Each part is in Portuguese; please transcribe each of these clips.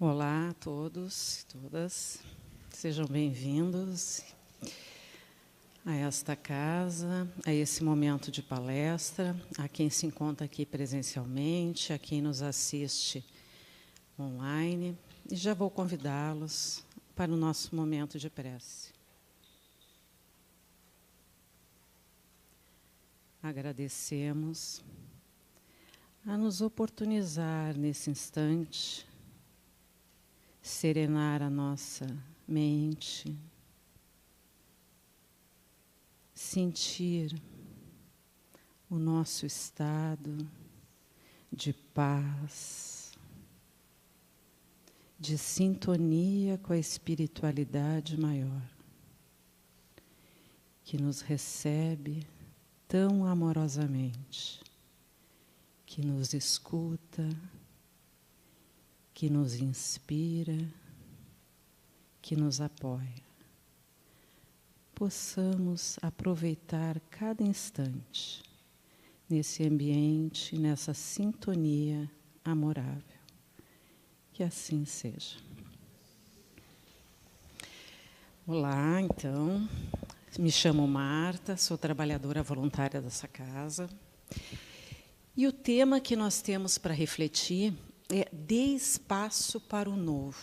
Olá a todos e todas, sejam bem-vindos a esta casa, a esse momento de palestra, a quem se encontra aqui presencialmente, a quem nos assiste online, e já vou convidá-los para o nosso momento de prece. Agradecemos a nos oportunizar nesse instante, serenar a nossa mente, sentir o nosso estado de paz, de sintonia com a espiritualidade maior, que nos recebe tão amorosamente, que nos escuta, que nos inspira, que nos apoia. Possamos aproveitar cada instante nesse ambiente, nessa sintonia amorável. Que assim seja. Olá, então. Me chamo Marta, sou trabalhadora voluntária dessa casa. E o tema que nós temos para refletir é Dê Espaço para o Novo.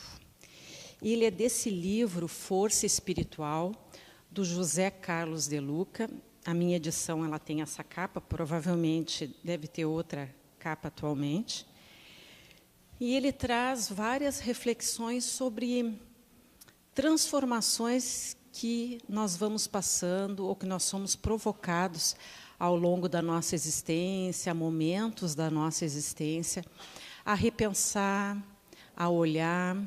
Ele é desse livro Força Espiritual, do José Carlos de Luca. A minha edição ela tem essa capa, provavelmente deve ter outra capa atualmente. E ele traz várias reflexões sobre transformações que nós vamos passando ou que nós somos provocados ao longo da nossa existência, momentos da nossa existência, a repensar, a olhar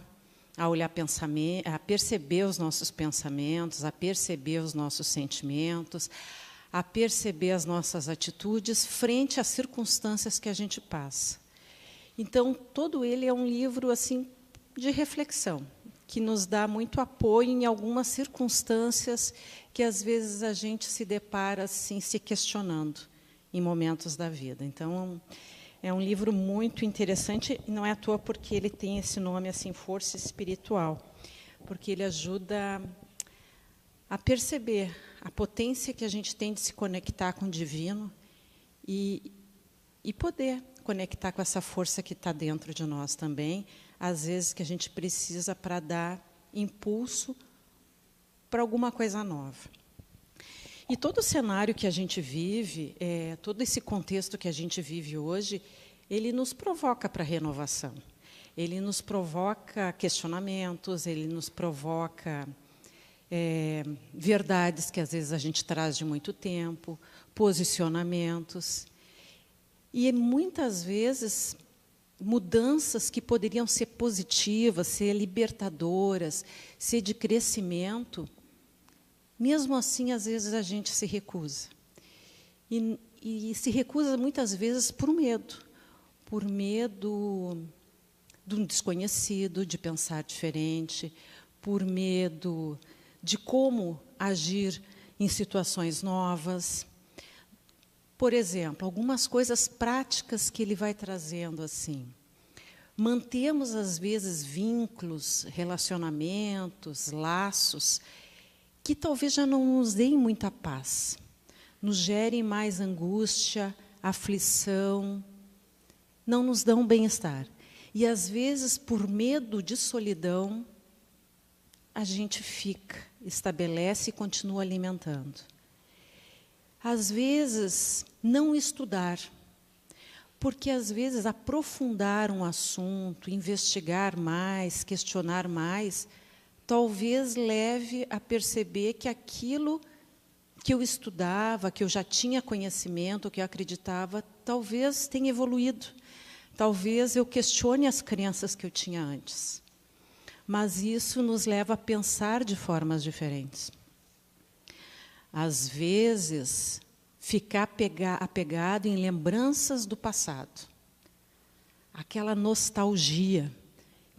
pensamento, a perceber os nossos pensamentos, a perceber os nossos sentimentos, a perceber as nossas atitudes frente às circunstâncias que a gente passa. Então, todo ele é um livro assim de reflexão, que nos dá muito apoio em algumas circunstâncias que, às vezes, a gente se depara assim, se questionando em momentos da vida. Então, é um livro muito interessante, e não é à toa porque ele tem esse nome, assim, Força Espiritual, porque ele ajuda a perceber a potência que a gente tem de se conectar com o divino e poder conectar com essa força que está dentro de nós também, às vezes que a gente precisa para dar impulso para alguma coisa nova. E todo o cenário que a gente vive, todo esse contexto que a gente vive hoje, ele nos provoca para a renovação. Ele nos provoca questionamentos, ele nos provoca verdades que às vezes a gente traz de muito tempo, posicionamentos. E muitas vezes mudanças que poderiam ser positivas, ser libertadoras, ser de crescimento, mesmo assim, às vezes, a gente se recusa. E se recusa, muitas vezes, por medo do desconhecido, de pensar diferente, por medo de como agir em situações novas. Por exemplo, algumas coisas práticas que ele vai trazendo assim. Mantemos, às vezes, vínculos, relacionamentos, laços, que talvez já não nos deem muita paz, nos gerem mais angústia, aflição, não nos dão bem-estar. E, às vezes, por medo de solidão, a gente fica, estabelece e continua alimentando. Às vezes, não estudar, porque, às vezes, aprofundar um assunto, investigar mais, questionar mais, talvez leve a perceber que aquilo que eu estudava, que eu já tinha conhecimento, que eu acreditava, talvez tenha evoluído. Talvez eu questione as crenças que eu tinha antes. Mas isso nos leva a pensar de formas diferentes. Às vezes, ficar apegado em lembranças do passado. Aquela nostalgia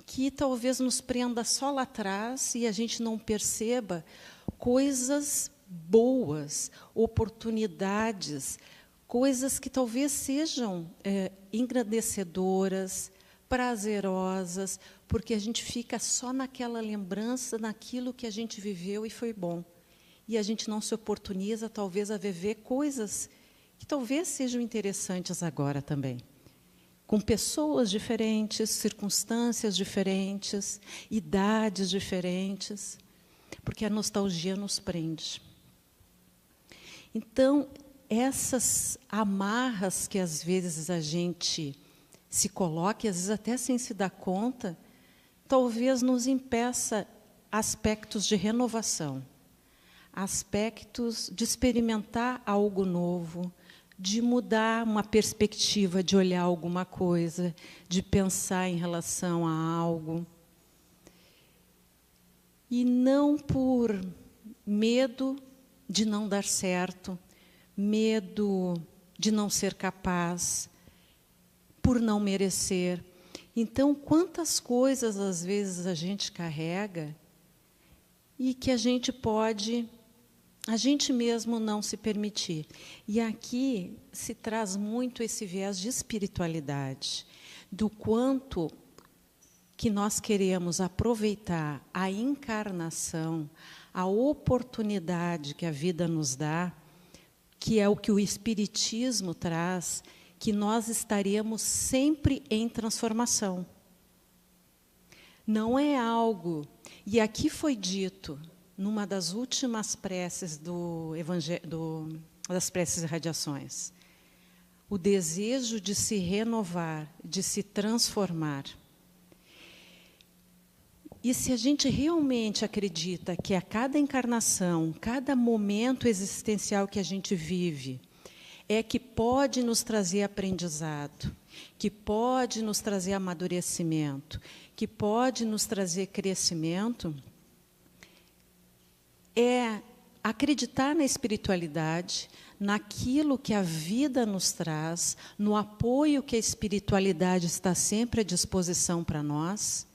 que talvez nos prenda só lá atrás e a gente não perceba coisas boas, oportunidades, coisas que talvez sejam engrandecedoras prazerosas, porque a gente fica só naquela lembrança, naquilo que a gente viveu e foi bom. E a gente não se oportuniza, talvez, a viver coisas que talvez sejam interessantes agora também. Com pessoas diferentes, circunstâncias diferentes, idades diferentes, porque a nostalgia nos prende. Então, essas amarras que às vezes a gente se coloca, e às vezes até sem se dar conta, talvez nos impeça aspectos de renovação, aspectos de experimentar algo novo, de mudar uma perspectiva, de olhar alguma coisa, de pensar em relação a algo. E não por medo de não dar certo, medo de não ser capaz, por não merecer. Então, quantas coisas, às vezes, a gente carrega e que a gente pode, a gente mesmo não se permitir. E aqui se traz muito esse viés de espiritualidade, do quanto que nós queremos aproveitar a encarnação, a oportunidade que a vida nos dá, que é o que o Espiritismo traz, que nós estaremos sempre em transformação. Não é algo... E aqui foi dito, numa das últimas preces das preces e radiações, o desejo de se renovar, de se transformar. E se a gente realmente acredita que a cada encarnação, cada momento existencial que a gente vive, é que pode nos trazer aprendizado, que pode nos trazer amadurecimento, que pode nos trazer crescimento, é acreditar na espiritualidade, naquilo que a vida nos traz, no apoio que a espiritualidade está sempre à disposição para nós,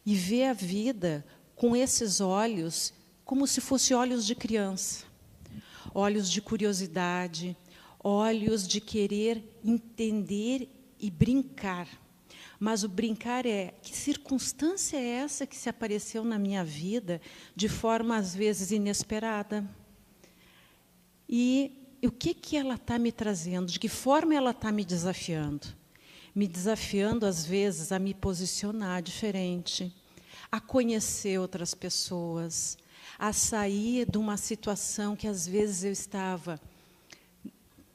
e ver a vida com esses olhos, como se fossem olhos de criança, olhos de curiosidade, olhos de querer entender e brincar. Mas o brincar é, que circunstância é essa que se apareceu na minha vida de forma, às vezes, inesperada? E o que ela está me trazendo? De que forma ela está me desafiando? Me desafiando, às vezes, a me posicionar diferente, a conhecer outras pessoas, a sair de uma situação que, às vezes, eu estava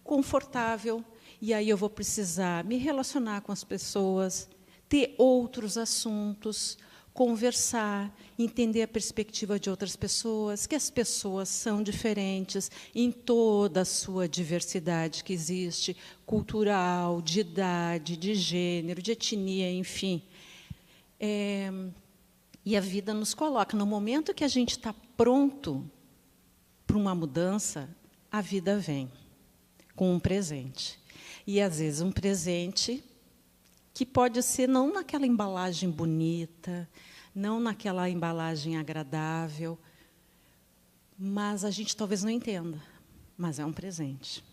confortável, e aí eu vou precisar me relacionar com as pessoas, ter outros assuntos, conversar, entender a perspectiva de outras pessoas, que as pessoas são diferentes em toda a sua diversidade que existe, cultural, de idade, de gênero, de etnia, enfim. E a vida nos coloca, no momento que a gente está pronto para uma mudança, a vida vem com um presente. E, às vezes, um presente que pode ser não naquela embalagem bonita, não naquela embalagem agradável, mas a gente talvez não entenda, mas é um presente.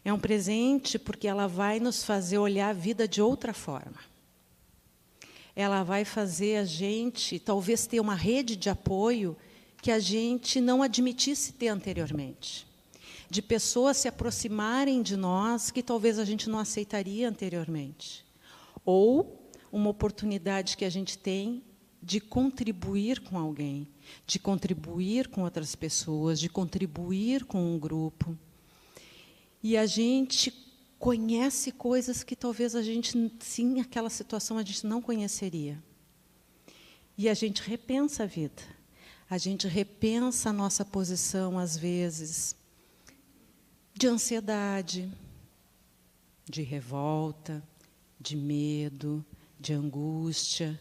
É um presente porque ela vai nos fazer olhar a vida de outra forma. Ela vai fazer a gente, talvez, ter uma rede de apoio que a gente não admitisse ter anteriormente. De pessoas se aproximarem de nós que talvez a gente não aceitaria anteriormente. Ou uma oportunidade que a gente tem de contribuir com alguém, de contribuir com outras pessoas, de contribuir com um grupo. E a gente conhece coisas que talvez a gente, sim, naquela situação, a gente não conheceria. E a gente repensa a vida. A gente repensa a nossa posição, às vezes, de ansiedade, de revolta, de medo, de angústia.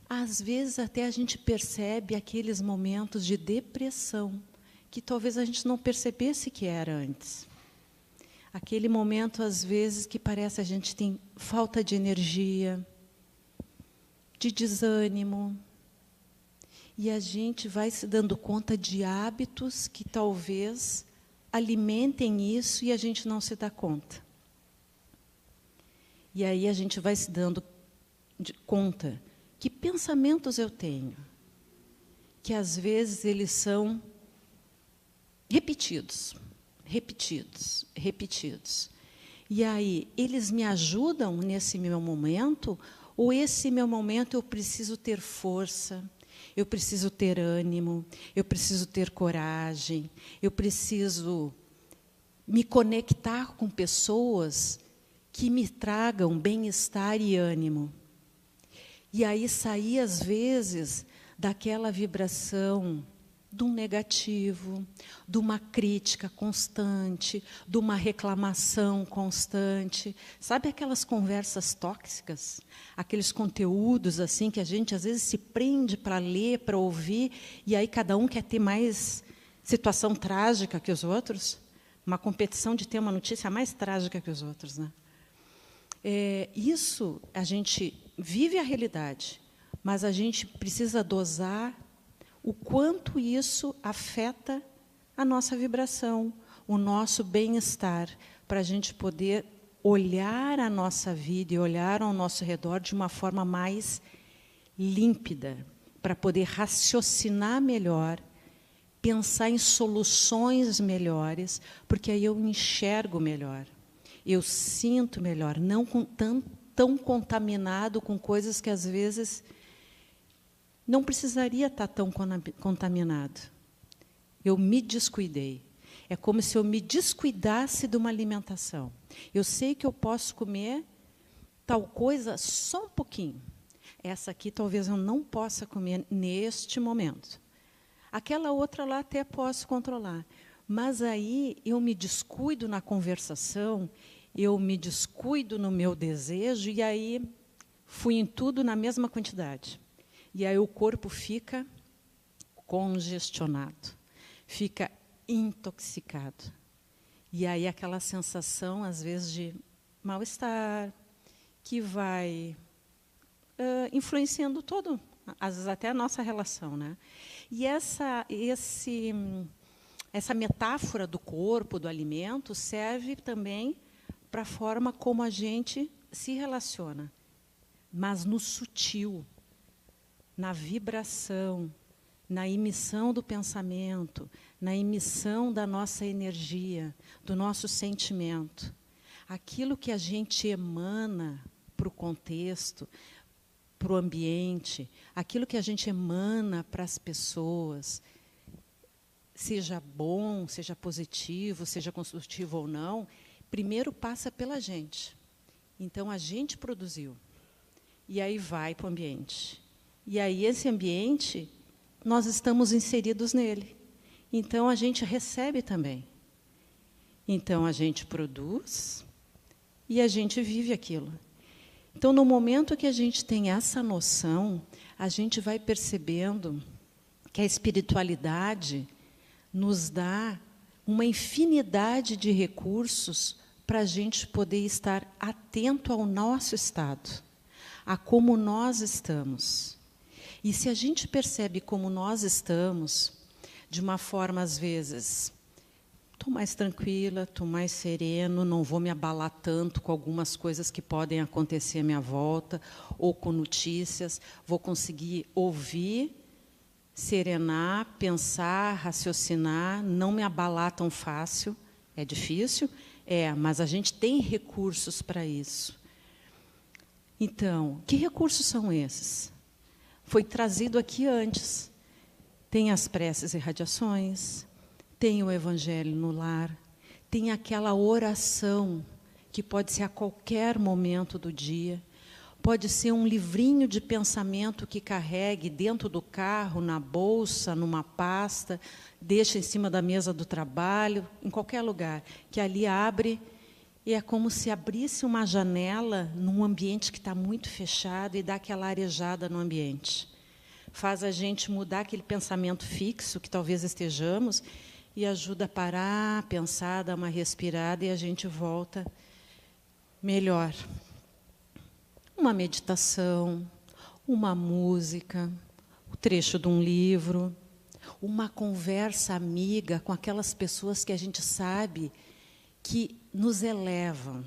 Às vezes, até a gente percebe aqueles momentos de depressão, que talvez a gente não percebesse que era antes. Aquele momento, às vezes, que parece a gente tem falta de energia, de desânimo. E a gente vai se dando conta de hábitos que talvez alimentem isso e a gente não se dá conta. E aí a gente vai se dando conta que pensamentos eu tenho, que às vezes eles são repetidos, repetidos, repetidos. E aí, eles me ajudam nesse meu momento, ou esse meu momento eu preciso ter força, eu preciso ter ânimo, eu preciso ter coragem, eu preciso me conectar com pessoas que me tragam bem-estar e ânimo. E aí sair, às vezes, daquela vibração de um negativo, de uma crítica constante, de uma reclamação constante. Sabe aquelas conversas tóxicas? Aqueles conteúdos assim que a gente, às vezes, se prende para ler, para ouvir, e aí cada um quer ter mais situação trágica que os outros? Uma competição de ter uma notícia mais trágica que os outros, né? Isso, a gente vive a realidade, mas a gente precisa dosar o quanto isso afeta a nossa vibração, o nosso bem-estar, para a gente poder olhar a nossa vida e olhar ao nosso redor de uma forma mais límpida, para poder raciocinar melhor, pensar em soluções melhores, porque aí eu enxergo melhor, eu sinto melhor, não tão contaminado com coisas que, às vezes, não precisaria estar tão contaminado. Eu me descuidei. É como se eu me descuidasse de uma alimentação. Eu sei que eu posso comer tal coisa só um pouquinho. Essa aqui talvez eu não possa comer neste momento. Aquela outra lá até posso controlar. Mas aí eu me descuido na conversação, eu me descuido no meu desejo, e aí fui em tudo na mesma quantidade. E aí o corpo fica congestionado, fica intoxicado. E aí aquela sensação, às vezes, de mal-estar, que vai influenciando todo, às vezes até a nossa relação, né? E essa metáfora do corpo, do alimento, serve também para a forma como a gente se relaciona, mas no sutil, na vibração, na emissão do pensamento, na emissão da nossa energia, do nosso sentimento. Aquilo que a gente emana para o contexto, para o ambiente, aquilo que a gente emana para as pessoas, seja bom, seja positivo, seja construtivo ou não, primeiro passa pela gente. Então, a gente produziu. E aí vai para o ambiente. E aí, esse ambiente, nós estamos inseridos nele. Então, a gente recebe também. Então, a gente produz e a gente vive aquilo. Então, no momento que a gente tem essa noção, a gente vai percebendo que a espiritualidade nos dá uma infinidade de recursos para a gente poder estar atento ao nosso estado, a como nós estamos. E se a gente percebe como nós estamos, de uma forma, às vezes, estou mais tranquila, estou mais sereno, não vou me abalar tanto com algumas coisas que podem acontecer à minha volta, ou com notícias, vou conseguir ouvir, serenar, pensar, raciocinar, não me abalar tão fácil. É difícil? Mas a gente tem recursos para isso. Então, que recursos são esses? Foi trazido aqui antes. Tem as preces e radiações, tem o Evangelho no lar, tem aquela oração, que pode ser a qualquer momento do dia, pode ser um livrinho de pensamento que carregue dentro do carro, na bolsa, numa pasta, deixa em cima da mesa do trabalho, em qualquer lugar, que ali abre, e é como se abrisse uma janela num ambiente que está muito fechado e dá aquela arejada no ambiente. Faz a gente mudar aquele pensamento fixo que talvez estejamos e ajuda a parar, pensar, dar uma respirada e a gente volta melhor. Uma meditação, uma música, o trecho de um livro, uma conversa amiga com aquelas pessoas que a gente sabe que nos elevam.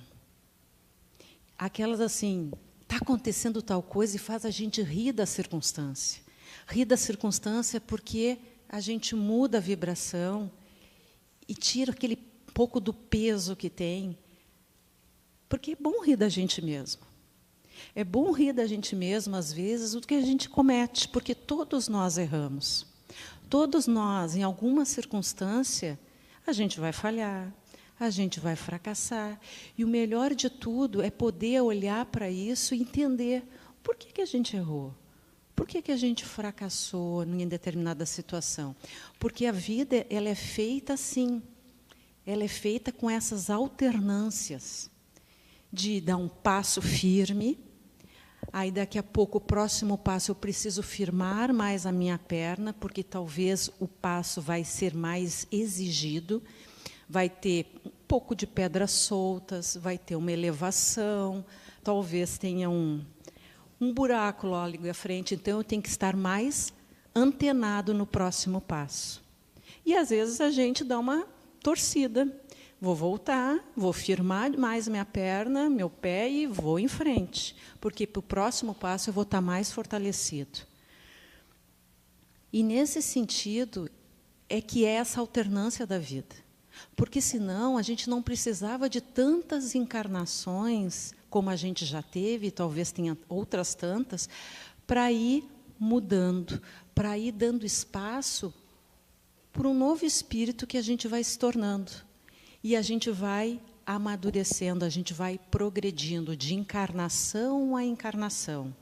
aquelas assim, está acontecendo tal coisa e faz a gente rir da circunstância. Rir da circunstância porque a gente muda a vibração e tira aquele pouco do peso que tem. Porque é bom rir da gente mesmo. É bom rir da gente mesmo, às vezes, do que a gente comete, porque todos nós erramos. Todos nós, em alguma circunstância, a gente vai falhar, a gente vai fracassar. E o melhor de tudo é poder olhar para isso e entender por que a gente errou. Por que a gente fracassou em determinada situação? Porque a vida ela é feita assim. Ela é feita com essas alternâncias de dar um passo firme, aí daqui a pouco o próximo passo eu preciso firmar mais a minha perna, porque talvez o passo vai ser mais exigido, vai ter um pouco de pedras soltas, vai ter uma elevação, talvez tenha um buraco lá ali à frente, então eu tenho que estar mais antenado no próximo passo. E às vezes a gente dá uma torcida. Vou voltar, vou firmar mais minha perna, meu pé e vou em frente, porque para o próximo passo eu vou estar mais fortalecido. E nesse sentido é que é essa alternância da vida. Porque senão a gente não precisava de tantas encarnações como a gente já teve, talvez tenha outras tantas, para ir mudando, para ir dando espaço para um novo espírito que a gente vai se tornando. E a gente vai amadurecendo, a gente vai progredindo de encarnação a encarnação.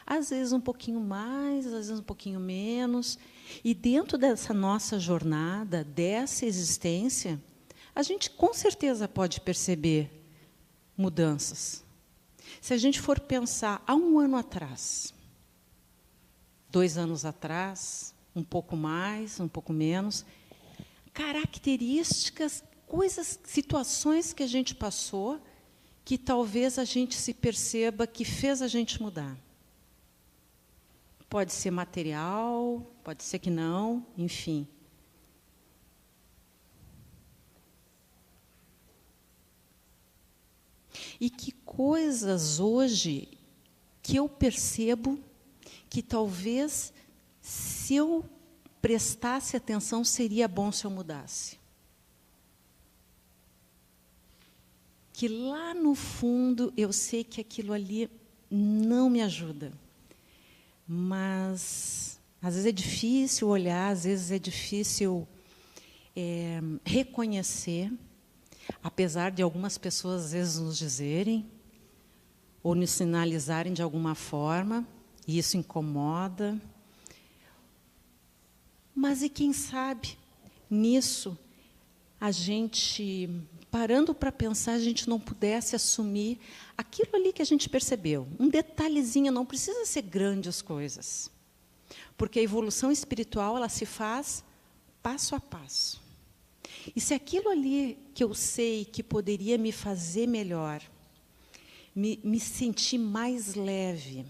Às vezes um pouquinho mais, às vezes um pouquinho menos. E dentro dessa nossa jornada, dessa existência, a gente com certeza pode perceber mudanças. Se a gente for pensar há um ano atrás, 2 anos atrás, um pouco mais, um pouco menos, características, coisas, situações que a gente passou, que talvez a gente se perceba que fez a gente mudar. Pode ser material, pode ser que não, enfim. E que coisas hoje que eu percebo que talvez, se eu prestasse atenção, seria bom se eu mudasse. Que lá no fundo eu sei que aquilo ali não me ajuda. Mas às vezes é difícil olhar, às vezes é difícil reconhecer, apesar de algumas pessoas às vezes nos dizerem, ou nos sinalizarem de alguma forma, e isso incomoda. Mas e quem sabe, nisso, a gente, parando para pensar, a gente não pudesse assumir aquilo ali que a gente percebeu. Um detalhezinho, não precisa ser grandes coisas. Porque a evolução espiritual, ela se faz passo a passo. E se aquilo ali que eu sei que poderia me fazer melhor, me sentir mais leve,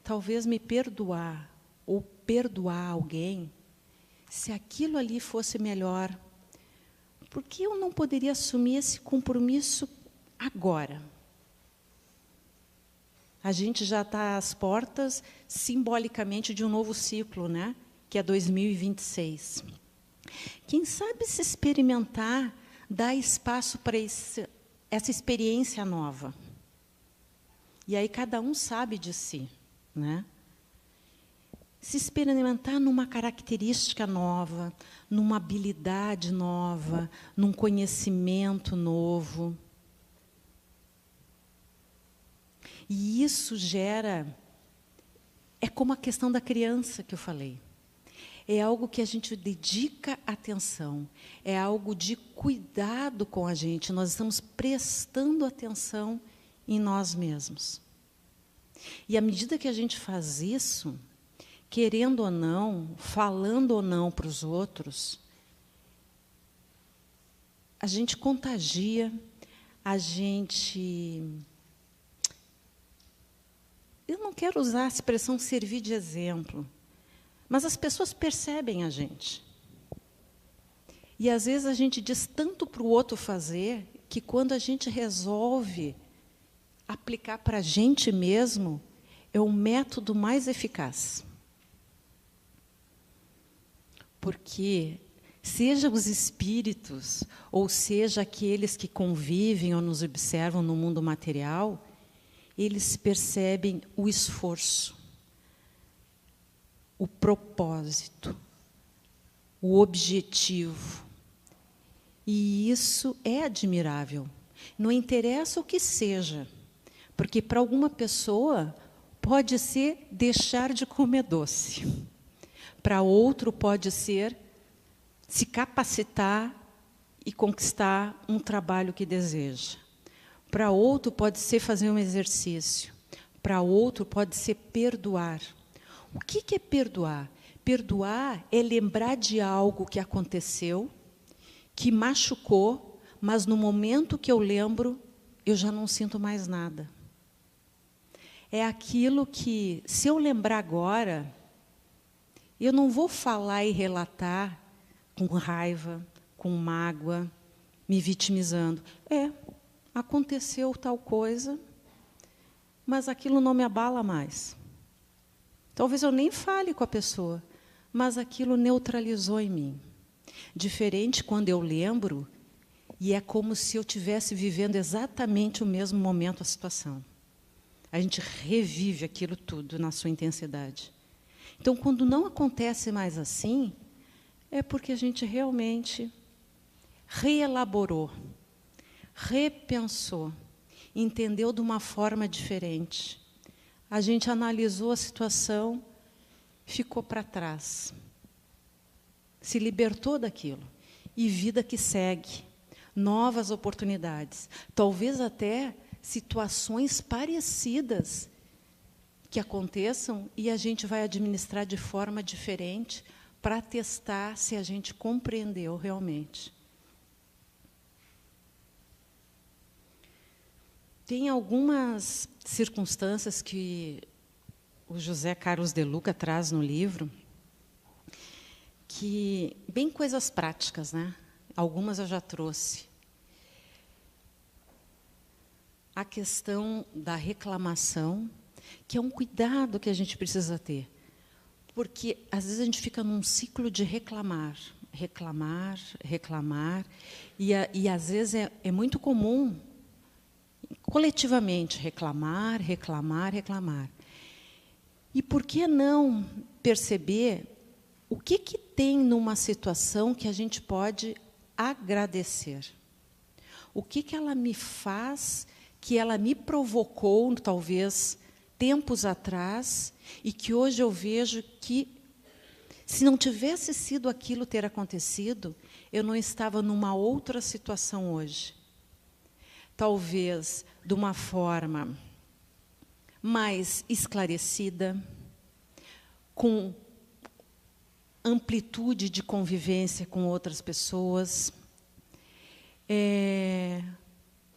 talvez me perdoar, ou perdoar alguém, se aquilo ali fosse melhor, por que eu não poderia assumir esse compromisso agora? A gente já está às portas, simbolicamente, de um novo ciclo, né? Que é 2026. Quem sabe se experimentar, dar espaço para essa experiência nova. E aí cada um sabe de si, né? Se experimentar numa característica nova, numa habilidade nova, num conhecimento novo. E isso gera... É como a questão da criança que eu falei. É algo que a gente dedica atenção. É algo de cuidado com a gente. Nós estamos prestando atenção em nós mesmos. E à medida que a gente faz isso, querendo ou não, falando ou não para os outros, a gente contagia, a gente... Eu não quero usar a expressão servir de exemplo, mas as pessoas percebem a gente. E, às vezes, a gente diz tanto para o outro fazer, que, quando a gente resolve aplicar para a gente mesmo, é o método mais eficaz. Porque, seja os espíritos, ou seja aqueles que convivem ou nos observam no mundo material, eles percebem o esforço, o propósito, o objetivo. E isso é admirável. Não interessa o que seja, porque para alguma pessoa pode ser deixar de comer doce. Para outro pode ser se capacitar e conquistar um trabalho que deseja. Para outro pode ser fazer um exercício. Para outro pode ser perdoar. O que é perdoar? Perdoar é lembrar de algo que aconteceu, que machucou, mas no momento que eu lembro, eu já não sinto mais nada. É aquilo que, se eu lembrar agora, eu não vou falar e relatar com raiva, com mágoa, me vitimizando. Aconteceu tal coisa, mas aquilo não me abala mais. Talvez eu nem fale com a pessoa, mas aquilo neutralizou em mim. Diferente quando eu lembro, e é como se eu estivesse vivendo exatamente o mesmo momento, a situação. A gente revive aquilo tudo na sua intensidade. Então, quando não acontece mais assim, é porque a gente realmente reelaborou, repensou, entendeu de uma forma diferente. A gente analisou a situação, ficou para trás, se libertou daquilo. E vida que segue, novas oportunidades, talvez até situações parecidas que aconteçam e a gente vai administrar de forma diferente para testar se a gente compreendeu realmente. Tem algumas circunstâncias que o José Carlos de Luca traz no livro, que bem coisas práticas, né? Algumas eu já trouxe. A questão da reclamação, que é um cuidado que a gente precisa ter. Porque, às vezes, a gente fica num ciclo de reclamar, e às vezes, é muito comum, coletivamente, reclamar. E por que não perceber o que tem numa situação que a gente pode agradecer? O que ela me faz, que ela me provocou, talvez, tempos atrás, e que hoje eu vejo que, se não tivesse sido aquilo ter acontecido, eu não estava numa outra situação hoje. Talvez de uma forma mais esclarecida, com amplitude de convivência com outras pessoas,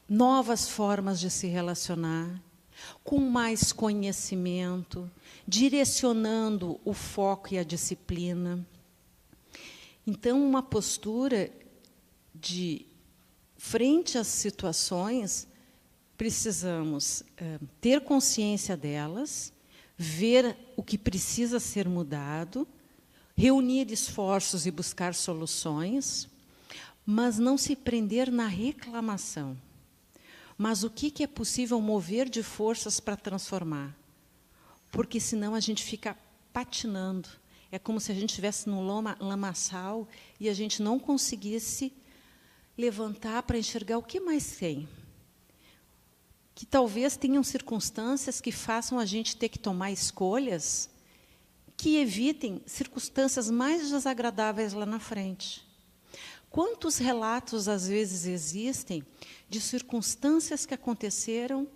novas formas de se relacionar, com mais conhecimento, direcionando o foco e a disciplina. Então, uma postura de frente às situações, precisamos ter consciência delas, ver o que precisa ser mudado, reunir esforços e buscar soluções, mas não se prender na reclamação. Mas o que é possível mover de forças para transformar? Porque, senão, a gente fica patinando. É como se a gente estivesse num lamaçal e a gente não conseguisse levantar para enxergar o que mais tem. Que talvez tenham circunstâncias que façam a gente ter que tomar escolhas que evitem circunstâncias mais desagradáveis lá na frente. Quantos relatos, às vezes, existem de circunstâncias que aconteceram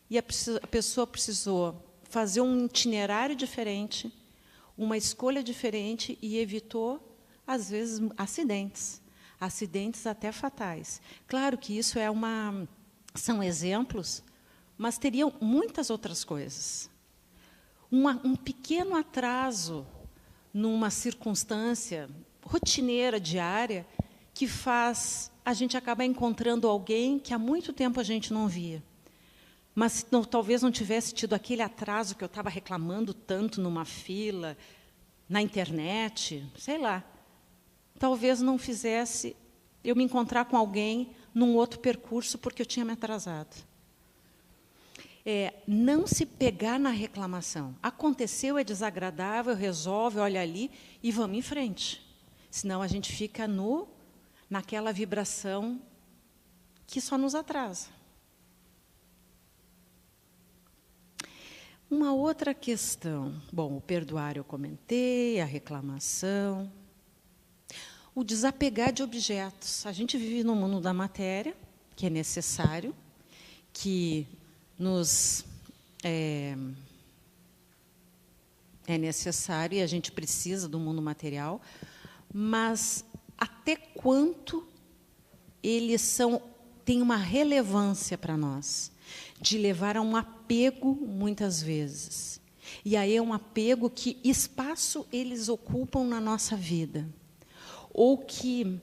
e a pessoa precisou fazer um itinerário diferente, uma escolha diferente e evitou, às vezes, acidentes até fatais. Claro que isso são exemplos, mas teriam muitas outras coisas. Um pequeno atraso numa circunstância rotineira, diária, que faz a gente acabar encontrando alguém que há muito tempo a gente não via. Mas talvez não tivesse tido aquele atraso que eu estava reclamando tanto numa fila, na internet, sei lá. Talvez não fizesse eu me encontrar com alguém num outro percurso porque eu tinha me atrasado. Não se pegar na reclamação. Aconteceu, é desagradável, resolve, olha ali e vamos em frente. Senão a gente fica naquela vibração que só nos atrasa. Uma outra questão. Bom, o perdoar eu comentei, a reclamação. O desapegar de objetos. A gente vive no mundo da matéria, que é necessário, que é necessário e a gente precisa do mundo material, mas até quanto eles têm uma relevância para nós, de levar a um apego, muitas vezes. E aí é um apego que espaço eles ocupam na nossa vida. Ou que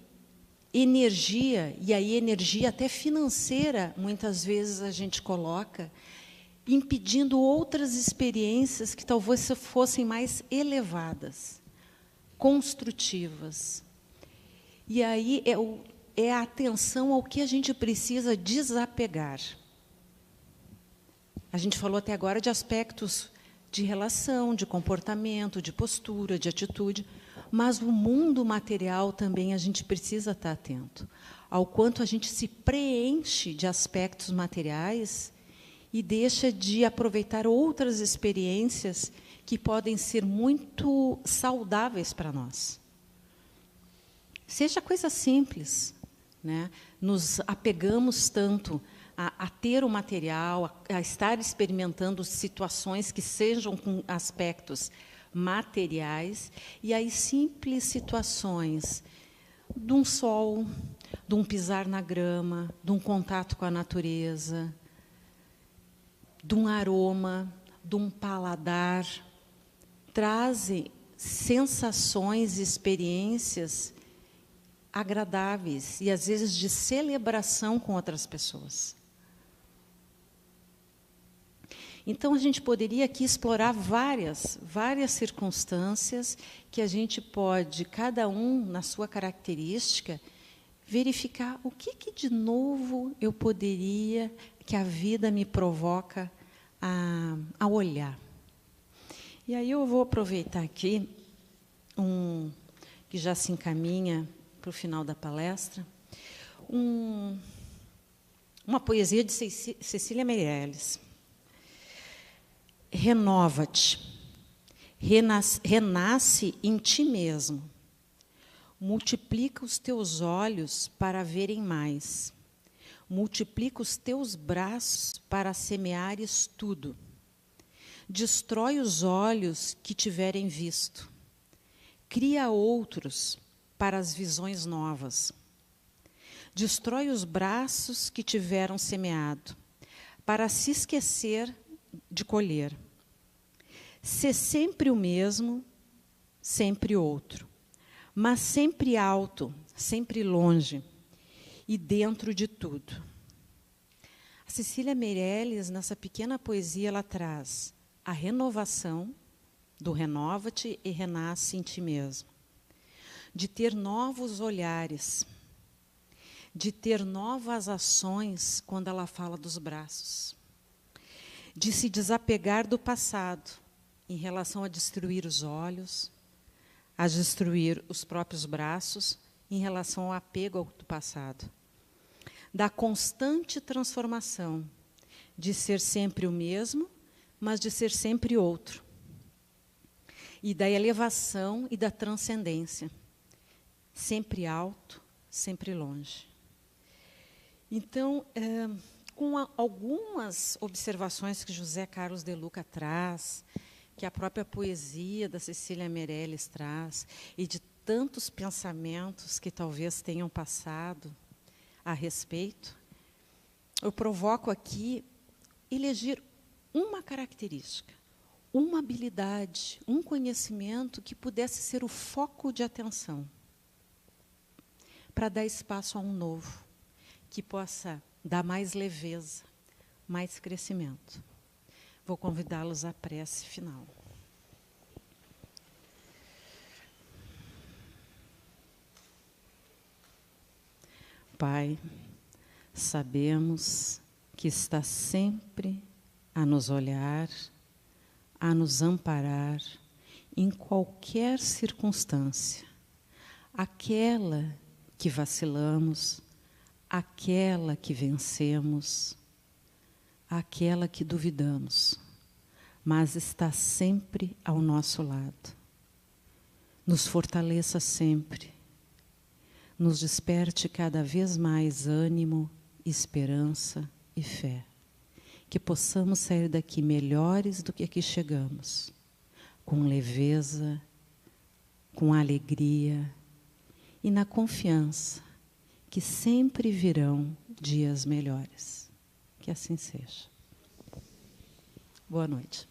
energia, e aí energia até financeira, muitas vezes a gente coloca, impedindo outras experiências que talvez fossem mais elevadas, construtivas. E aí é a atenção ao que a gente precisa desapegar. A gente falou até agora de aspectos de relação, de comportamento, de postura, de atitude, mas o mundo material também a gente precisa estar atento ao quanto a gente se preenche de aspectos materiais e deixa de aproveitar outras experiências que podem ser muito saudáveis para nós. Seja coisa simples, né? Nos apegamos tanto a ter o material, a estar experimentando situações que sejam com aspectos materiais, e aí simples situações de um sol, de um pisar na grama, de um contato com a natureza, de um aroma, de um paladar, trazem sensações e experiências agradáveis e, às vezes, de celebração com outras pessoas. Então, a gente poderia aqui explorar várias circunstâncias que a gente pode, cada um na sua característica, verificar o que de novo eu poderia, que a vida me provoca a olhar. E aí eu vou aproveitar aqui, que já se encaminha para o final da palestra, uma poesia de Cecília Meirelles. Renova-te, renasce em ti mesmo, multiplica os teus olhos para verem mais, multiplica os teus braços para semeares tudo, destrói os olhos que tiverem visto, cria outros para as visões novas, destrói os braços que tiveram semeado, para se esquecer de colher. Ser sempre o mesmo, sempre outro, mas sempre alto, sempre longe e dentro de tudo. A Cecília Meirelles, nessa pequena poesia, ela traz a renovação do renova-te e renasce em ti mesmo, de ter novos olhares, de ter novas ações quando ela fala dos braços, de se desapegar do passado em relação a destruir os olhos, a destruir os próprios braços em relação ao apego ao passado, da constante transformação, de ser sempre o mesmo, mas de ser sempre outro, e da elevação e da transcendência, sempre alto, sempre longe. Então, com algumas observações que José Carlos de Luca traz, que a própria poesia da Cecília Meirelles traz, e de tantos pensamentos que talvez tenham passado a respeito, eu provoco aqui eleger uma característica, uma habilidade, um conhecimento que pudesse ser o foco de atenção para dar espaço a um novo, que possa dar mais leveza, mais crescimento. Vou convidá-los à prece final. Pai, sabemos que está sempre a nos olhar, a nos amparar em qualquer circunstância, aquela que vacilamos, aquela que vencemos, aquela que duvidamos, mas está sempre ao nosso lado. Nos fortaleça sempre, nos desperte cada vez mais ânimo, esperança e fé. Que possamos sair daqui melhores do que aqui chegamos, com leveza, com alegria e na confiança que sempre virão dias melhores. Que assim seja. Boa noite.